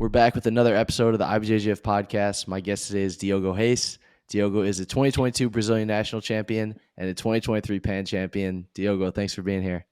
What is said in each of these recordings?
We're back with another episode of the IBJJF Podcast. My guest today is Diogo Reis. Diogo is a 2022 Brazilian national champion and a 2023 Pan champion. Diogo, thanks for being here.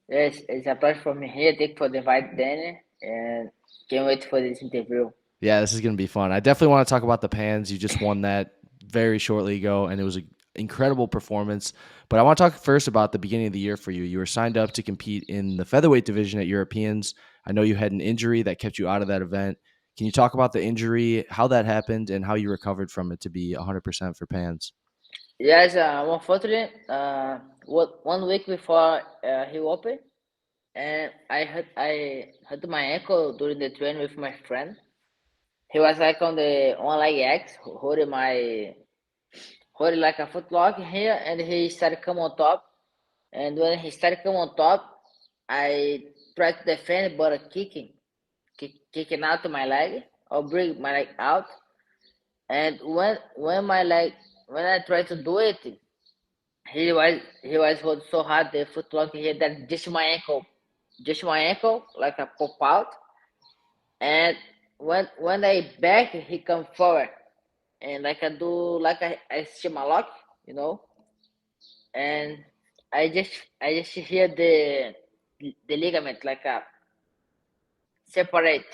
Yes, it's a pleasure for me here. Thank you for the invite, Danny, and can't wait for this interview. Yeah, this is going to be fun. I definitely want to talk about the Pans. You just won that very shortly ago, and it was an incredible performance. But I want to talk first about the beginning of the year for you. You were signed up to compete in the featherweight division at Europeans. I know you had an injury that kept you out of that event. Can you talk about the injury, how that happened, and how you recovered from it to be 100% for Pans? Yes, unfortunately, 1 week before he opened, and I hurt my ankle during the training with my friend. He was like on the one leg X, holding like a foot lock here, and he started come on top. And when he started come on top, I tried to defend, but kicking out to my leg or bring my leg out. And when I tried to do it, he was holding so hard the foot lock here that just my ankle like a pop out. And when I back, he come forward and like I do like I steam a lock, you know, and I just hear the ligament like a separate.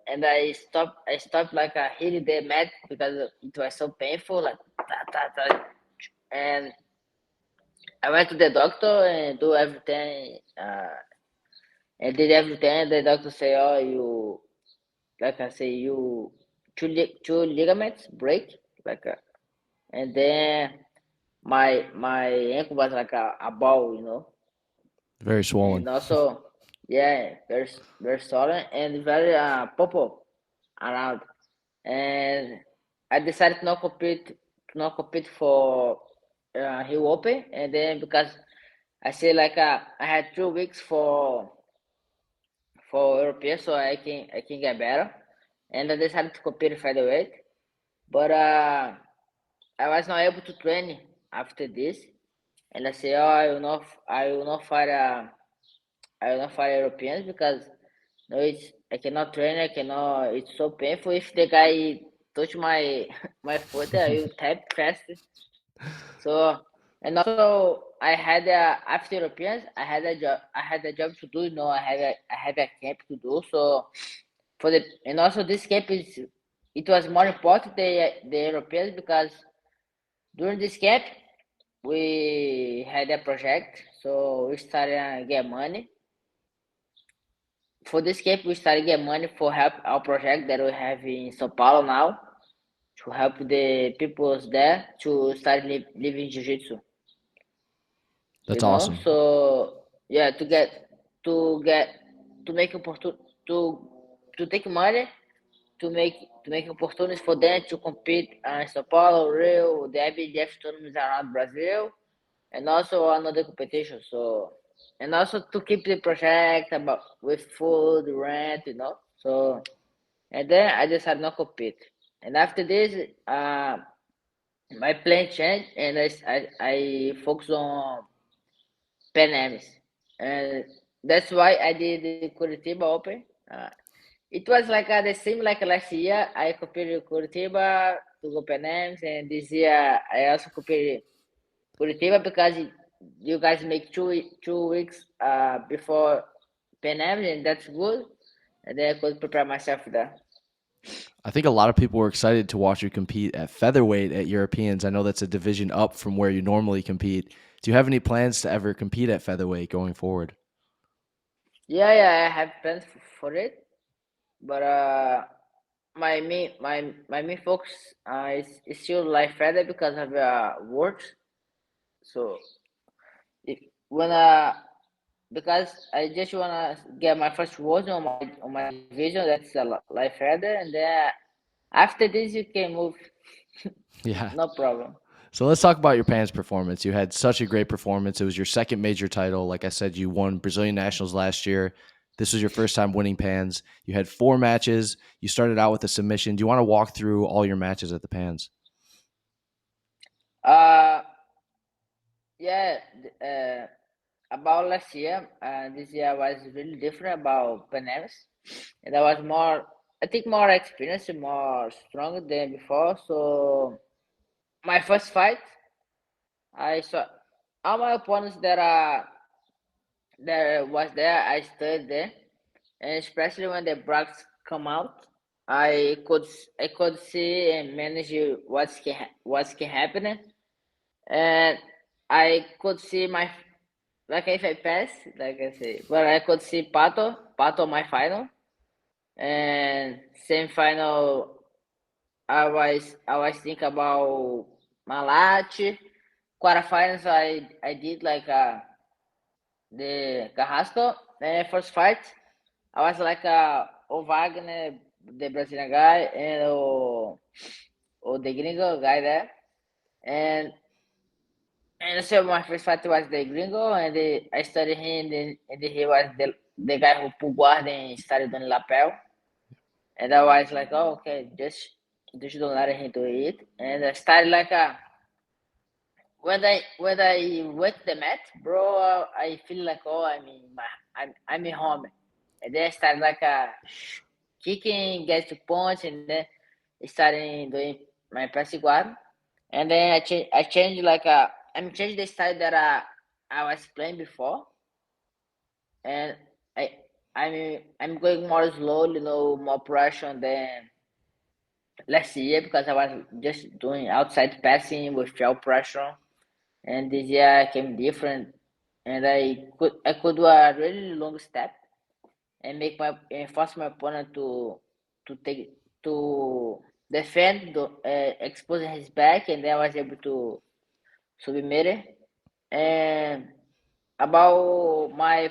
And I stopped like hitting the mat because it was so painful, like and I went to the doctor and do everything, and did everything. The doctor say, "Oh, you like I say you two ligaments break like, and then my ankle was like a ball, you know, Very swollen. and also yeah, very swollen and very purple around. And I decided to not compete for Rio Open, and then because I say like I had 2 weeks for European, so I can get better, and I decided to compete featherweight, but I was not able to train after this, and I say, oh, I will not fight Europeans because no, I cannot train. I cannot. It's so painful. If the guy touch my my foot, I will tap fast. So and also I had after Europeans, I had a job. I had a job to do. I had a camp to do. So and also this camp it was more important the Europeans because during this camp we had a project. So we started get money for this camp. We started get money for help our project that we have in Sao Paulo now to help the peoples there to start living jiu-jitsu, That's awesome. so yeah, to get to make to to take money to make opportunities for them to compete in Sao Paulo, Rio, the IBJJF tournaments around Brazil, and also another competition. So and also to keep the project about with food, rent, So and then I decided not compete. And after this, my plan changed, and I focus on Pan Ams, and that's why I did the Curitiba Open. It was like the same like last year. I competed Curitiba to go Pan Ams, and this year I also competed Curitiba because you guys make 2 weeks before Pan Ams, and that's good. And then I could prepare myself for that. I think a lot of people were excited to watch you compete at featherweight at Europeans. I know that's a division up from where you normally compete. Do you have any plans to ever compete at featherweight going forward? Yeah, I have plans for it, but my main focus is still life feather because of work. So if when because I just wanna get my first words on my division, that's a life feather, and then after this you can move, Yeah. no problem. So let's talk about your Pans performance. You had such a great performance. It was your second major title. Like I said, you won Brazilian Nationals last year. This was your first time winning Pans. You had 4 matches. You started out with a submission. Do you want to walk through all your matches at the Pans? Uh, yeah, about last year, this year was really different about Panemas, and I was more, I think, more experienced, more stronger than before. So my first fight, I saw all my opponents that was there. I stood there, and especially when the Brax come out, I could see and manage what's can happening, and I could see my, like if I pass, like I say, but I could see Pato my final, and same final. I was thinking about Malate. Quarterfinals I did like the Carrasco. And first fight I was like o Wagner, the Brazilian guy, and o the Gringo guy there, and so my first fight was the Gringo, and I studied him, and he was the guy who pulled guard and started doing lapel. And I was like, oh, okay, just don't let him do it. And I started like when I went to the mat, bro, I feel like, oh, I'm in home. And then I started like kicking, get to punch, and then started doing my passing guard. And then I changed like changed the style that I was playing before, and I I'm going more slowly, more pressure than last year because I was just doing outside passing with gel pressure, and this year I came different, and I could do a really long step and force my opponent to defend, exposing his back, and then I was able to submit it. And about my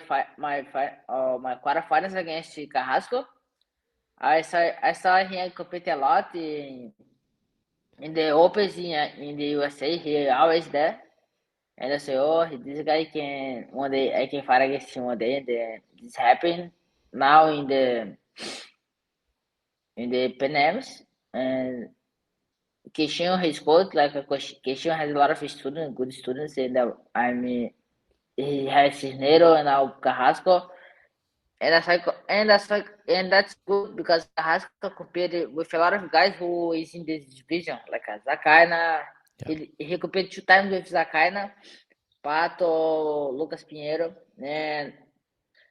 quarterfinals against Carrasco, I saw him compete a lot in the Opens in the USA. He always there, and I say, oh, this guy can one day I can fight against him one day, and then this happened now in the Panems. And Queixinho, his coach, like Queixinho has a lot of students, good students, and he has Cisnero and now Carrasco. And that's good because Carrasco competed with a lot of guys who is in this division, like Zacaina. Yeah. He competed 2 times with Zacaina, Pato, Lucas Pinheiro, and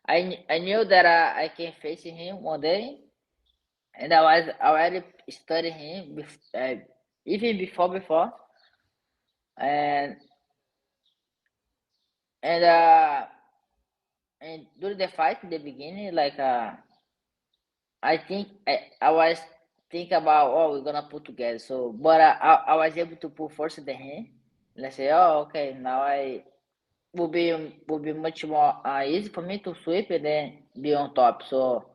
I knew that I can face him one day, and I was already studying him even before, and and uh and during the fight in the beginning, like I think I was thinking about, oh, we're gonna put together. So, but I was able to put first in the hand. Let's say, oh, okay, now I will be much more easy for me to sweep and then be on top. So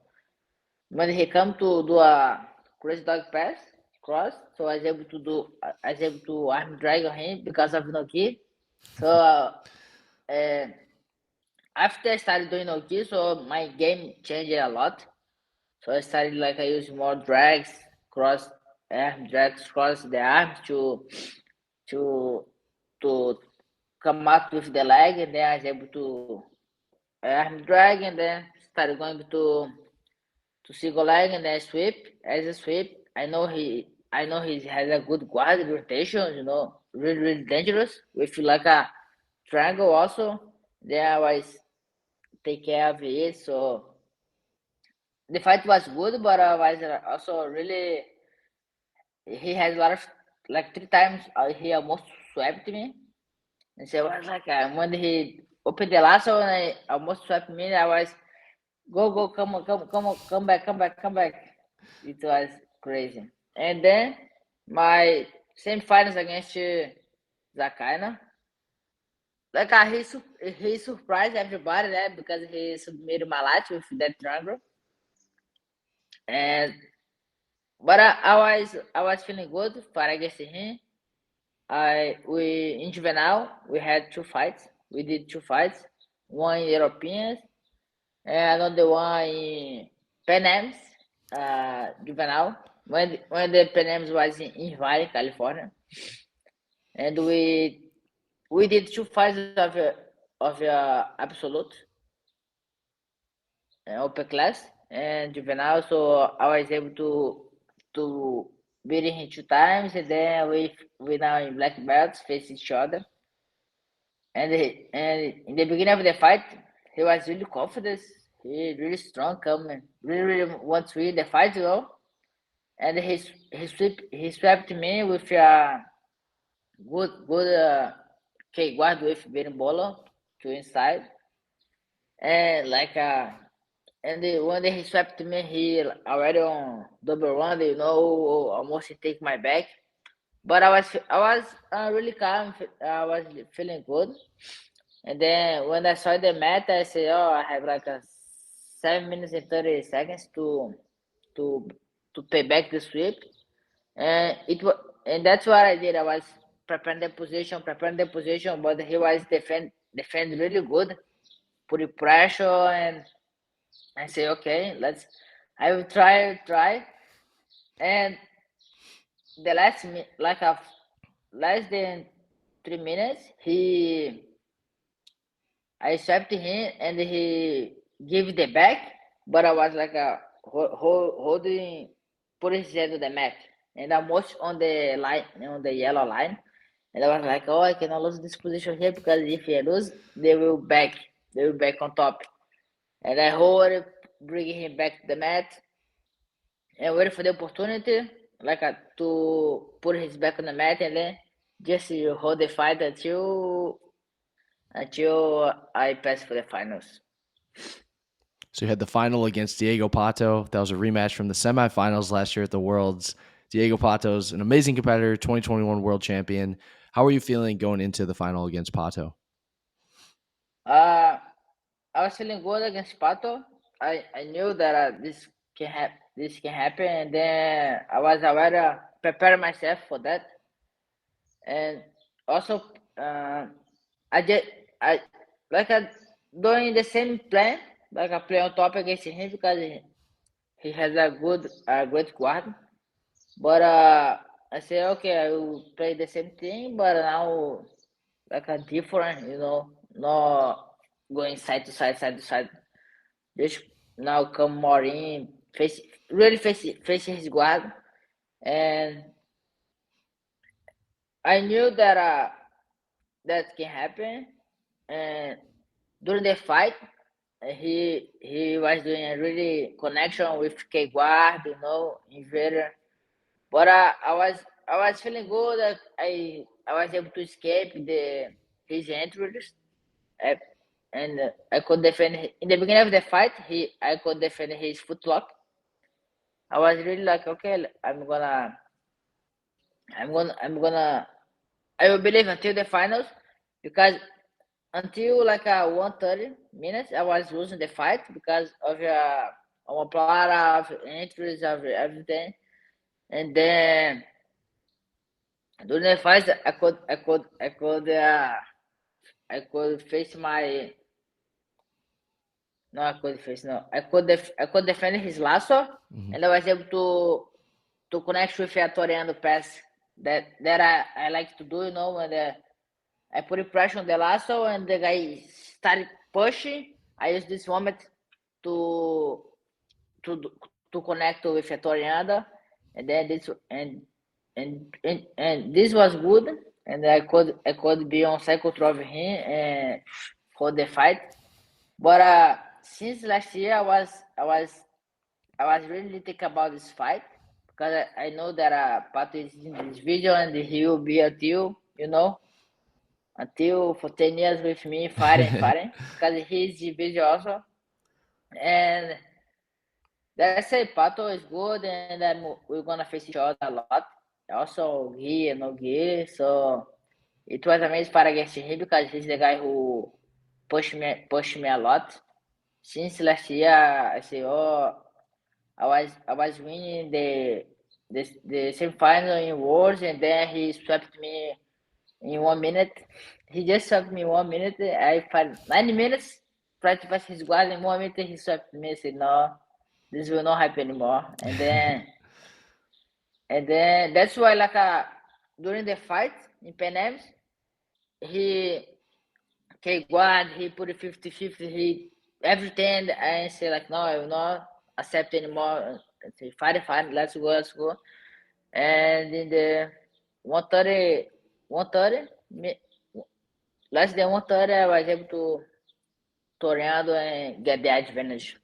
when he come to do a crazy dog pass cross, so I was able to arm drag on him because of no key. So uh, after I started doing no key, so my game changed a lot. So I started like I use more drags, cross the arms to to come out with the leg, and then I was able to arm drag, and then started going to single leg, and then sweep. As a sweep, I know he has a good guard rotation, really dangerous with like a triangle also. Then I was take care of it. So the fight was good, but was also really. He has a lot of, like, 3 times he almost swept me, and so I was like, when he opened the last one, I almost swept me. I was go, come on, come back, come back. It was crazy. And then my same finals against Zakaina, like he surprised everybody there because he submitted Malat with that triangle, and but I was feeling good for against him. We in Juvenile we had 2 fights. We did 2 fights, one in Europeans and another one in Pan Juvenile, when the Pan was in Valley, California, and we did 2 fights of of absolute upper class and juvenile, so I was able to beat him 2 times, and then we now in black belts face each other. And in the beginning of the fight, he was really confident. He really strong, coming, really wants to win the fight, And he swept me with a good guard with berimbolo to inside, and when he swept me, he already on double round, almost take my back. But I was really calm. I was feeling good. And then when I saw the mat, I said, "Oh, I have like a 7 minutes and 30 seconds to to pay back the sweep." And that's what I did. I was preparing the position, but he was defend really good, putting pressure, and I say, "Okay, I will try." And the less than 3 minutes, I swept him and he gave the back, but I was like holding, putting his head on the mat, and almost on the line, on the yellow line. And I was like, oh, I cannot lose this position here, because if I lose, they will back on top. And I hold it, bringing him back to the mat, and wait for the opportunity, to put his back on the mat, and then just hold the fight until I pass for the finals. So you had the final against Diogo Pato. That was a rematch from the semifinals last year at the Worlds. Diogo Pato's an amazing competitor, 2021 world champion. How are you feeling going into the final against Pato? I was feeling good against Pato. I knew that this can happen, and then I was already preparing myself for that. And also, I did I like I doing the same plan, like I play on top against him, because he has a great guard. But I say, okay, I will play the same thing, but now like a different, not going side to side. Just now come more in, face his guard, and I knew that can happen. And during the fight, he was doing a really connection with K guard, invader. But I was feeling good. That I was able to escape his entries, and I could defend in the beginning of the fight. I could defend his footlock. I was really like, okay, I'm gonna, I will believe until the finals, because until like 130 minutes, I was losing the fight because of a plot of entries of everything, and then during the fight, I could face my no, I could face no, I could defend his lasso, and I was able to connect with a Toreando pass that I like to do, when I put pressure on the lasso and the guy started pushing. I use this moment to to to connect with a Toreando, and then and this was good, and I could be on cycle throw of him and hold the fight. But since last year, I was really thinking about this fight, because I know that Pato is in this video, and he will be until for 10 years with me fighting, because he's the video also. And that's it. Pato is good, and we're gonna face each other a lot. Also, Gui and Nogueira, so it was amazing fight against him, because he's the guy who pushed me a lot. Since last year, I say, oh, I was winning the semi-final in Worlds, and then he swept me in 1 minute. He just swept me in 1 minute. I fought 90 minutes, tried to pass his guard in 1 minute. He swept me. I said, no, this will not happen anymore. And then that's why, during the fight in Pan Ams, he okay, guard, he put it 50-50, he everything, and say like, no, I will not accept anymore. I say, fine, let's go. And in the 130, 130, less than 130, I was able to tornado and get the advantage.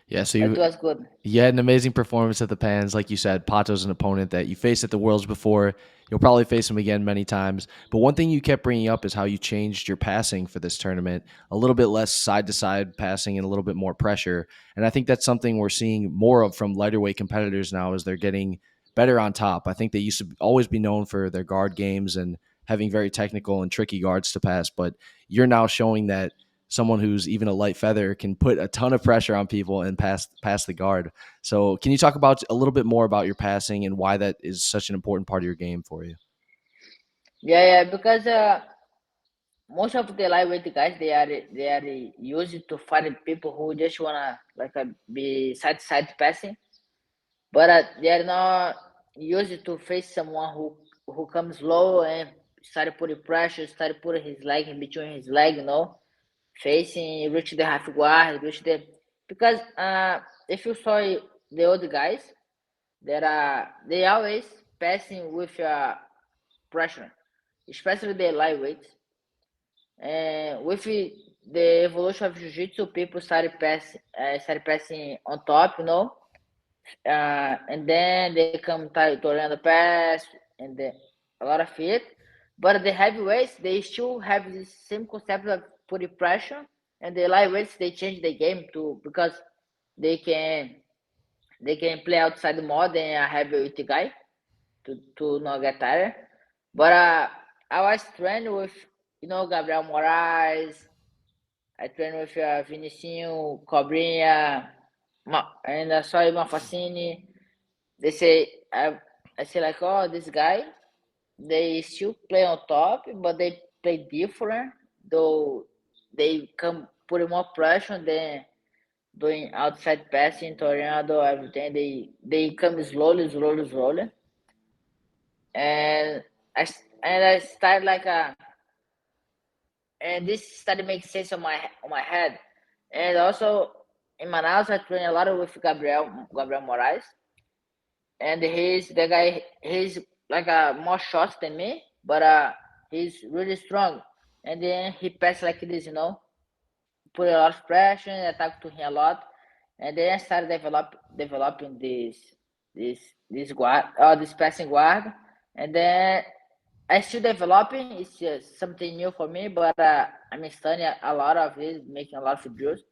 Yeah, so It was good. you had an amazing performance at the Pans. Like you said, Pato's an opponent that you faced at the Worlds before. You'll probably face him again many times. But one thing you kept bringing up is how you changed your passing for this tournament. A little bit less side-to-side passing and a little bit more pressure. And I think that's something we're seeing more of from lighter weight competitors now as they're getting better on top. I think they used to always be known for their guard games and having very technical and tricky guards to pass. But you're now showing that someone who's even a light feather can put a ton of pressure on people and pass the guard. So can you talk about a little bit more about your passing and why that is such an important part of your game for you? Yeah, because most of the lightweight guys they are used to fight people who just wanna like be side passing, but they are not used to face someone who comes low and start putting pressure, start putting his leg in between his leg, facing reach the half guard, reach the because if you saw the old guys, they always passing with pressure, especially the lightweights. And with the evolution of jiu-jitsu, people started passing on top, and then they come to the pass and a lot of it. But the heavyweights, they still have the same concept of putting pressure, and the lightweights they change the game too because they can they can play outside more than a heavyweight guy to not get tired. But I was trained with Gabriel Moraes. I trained with Vinicinho, Cobrinha, and I saw Mafacini. They say I say like, oh, this guy, they still play on top, but they play different. Though they come putting more pressure than doing outside passing, tornado, everything. They come slowly, and I started like and this started making sense on my head. And also in Manaus, I train a lot with Gabriel Moraes, and he's the guy. He's like more shots than me, but he's really strong. And then he passed like this, put a lot of pressure, and attack to him a lot. And then I started developing this this guard, this passing guard, and then I still developing. It's something new for me, but I'm studying a lot of it, making a lot of drills.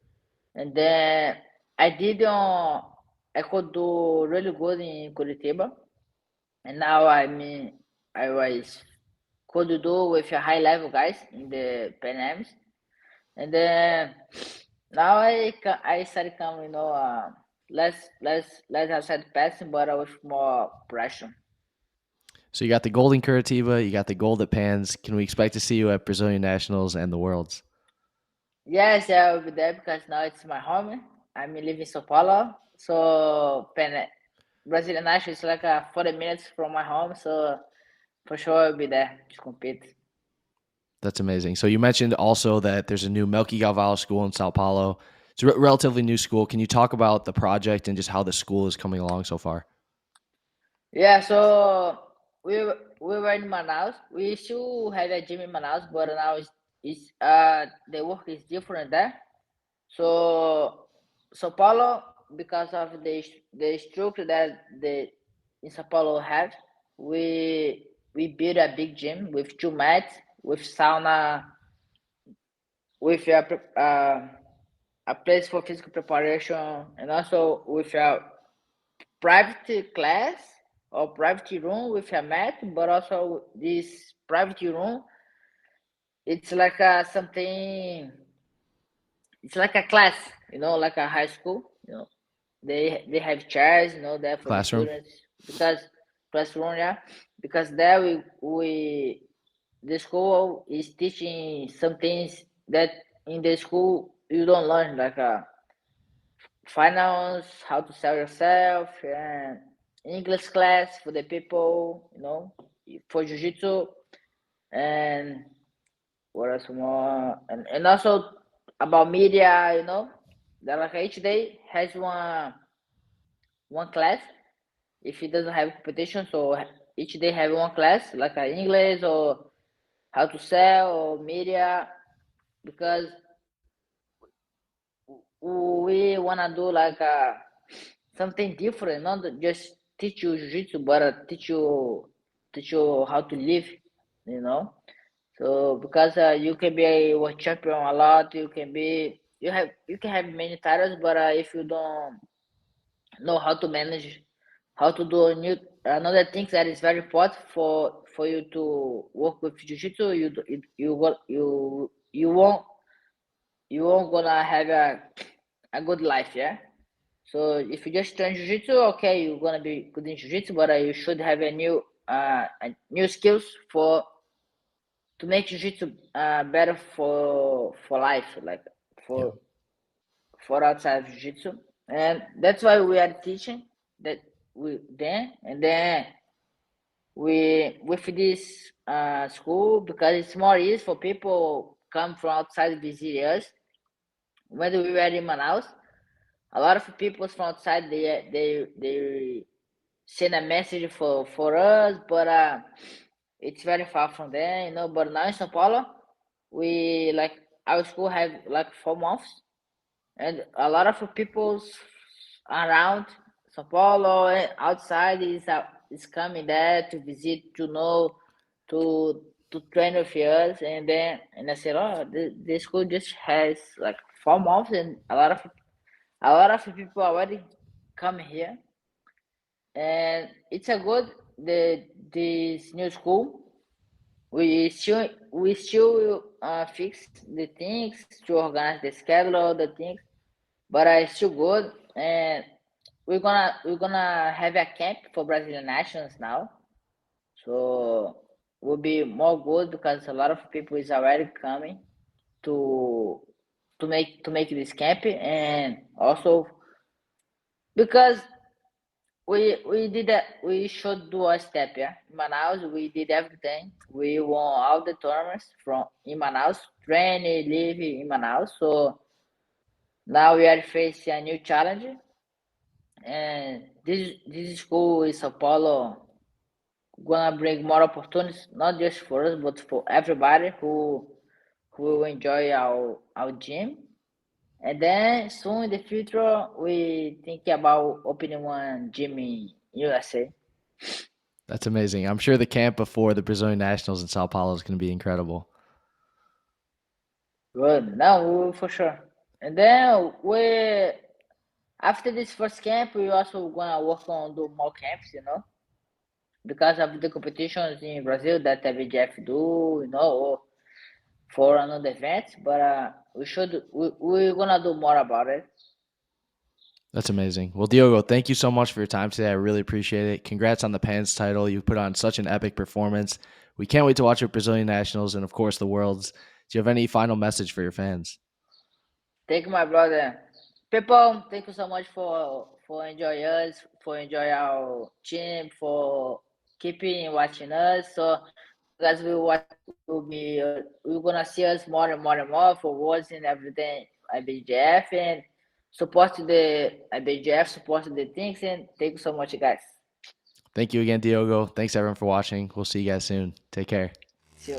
And then I did I could do really good in Curitiba, and now I was could do with a high level guys in the Pan Ams, and then now I started coming, less outside passing, but with more pressure. So you got the gold in Curitiba, you got the gold at Pans. Can we expect to see you at Brazilian Nationals and the Worlds? Yes, I will be there because now it's my home. I'm living in Sao Paulo, so Brazilian National is like 40 minutes from my home, so for sure I'll be there to compete. That's amazing. So you mentioned also that there's a new Melqui Galvao school in Sao Paulo. It's a relatively new school. Can you talk about the project and just how the school is coming along so far? Yeah, so we were in Manaus. We still have a gym in Manaus, but now it's the work is different there. So Sao Paulo, because of the structure that the in Sao Paulo have, we built a big gym with 2 mats, with sauna, with a place for physical preparation, and also with a private class or private room with a mat, but also this private room, it's like something, it's like a class, like a high school, they have chairs, there for the Classroom? students because classroom, yeah, because there we the school is teaching some things that in the school you don't learn, like finance, how to sell yourself, and English class for the people, for jiu-jitsu, and what else more? And also about media, that like each day has one class. If it doesn't have competition, so each day have one class like English or how to sell or media, because we wanna do like something different, not just teach you jiu-jitsu, but teach you how to live, you know. So because you can be a world champion a lot, you can have many titles, but if you don't know how to manage, how to do another thing that is very important for you to work with jiu-jitsu, you won't gonna have a good life, yeah. So if you just train jiu-jitsu, okay, you're gonna be good in jiu-jitsu, but you should have a new skills to make jiu-jitsu better for life, like Yeah. for for outside jiu-jitsu. And that's why we are teaching that we then, and then we with this school, because it's more easy for people come from outside visit us. When we were in Manaus, a lot of people from outside, they send a message for us, but it's very far from there, But now in Sao Paulo, we like our school have like 4 months, and a lot of people around Sao Paulo and outside is coming there to visit, to know, to to train with us, and I said, oh, the school just has like 4 months, and a lot of people already come here, and it's a good this new school. We still fix the things to organize the schedule, the things, but it's still good. And we're gonna have a camp for Brazilian nationals now, so will be more good because a lot of people is already coming to to make this camp, and also because we did that. We should do a step, yeah. In Manaus, we did everything. We won all the tournaments from in Manaus, train, live in Manaus. So now we are facing a new challenge, and this school in Sao Paulo gonna bring more opportunities, not just for us, but for everybody who will enjoy our gym. And then soon in the future, we think about opening one gym in USA. That's amazing. I'm sure the camp before the Brazilian Nationals in Sao Paulo is going to be incredible. Good. No, for sure. And then after this first camp, we also gonna work on do more camps, because of the competitions in Brazil that IBJJF do, or for another event. But we're gonna do more about it. That's amazing. Well, Diogo, thank you so much for your time today. I really appreciate it. Congrats on the PANS title. You put on such an epic performance. We can't wait to watch your Brazilian Nationals and, of course, the Worlds. Do you have any final message for your fans? Thank you, my brother. People, thank you so much for enjoy us, for enjoy our team, for keeping watching us. So guys we're gonna see us more and more and more for words and everything IBJF, and support the IBJF, support the things, and thank you so much, guys. Thank you again, Diogo. Thanks, everyone, for watching. We'll see you guys soon. Take care. See you.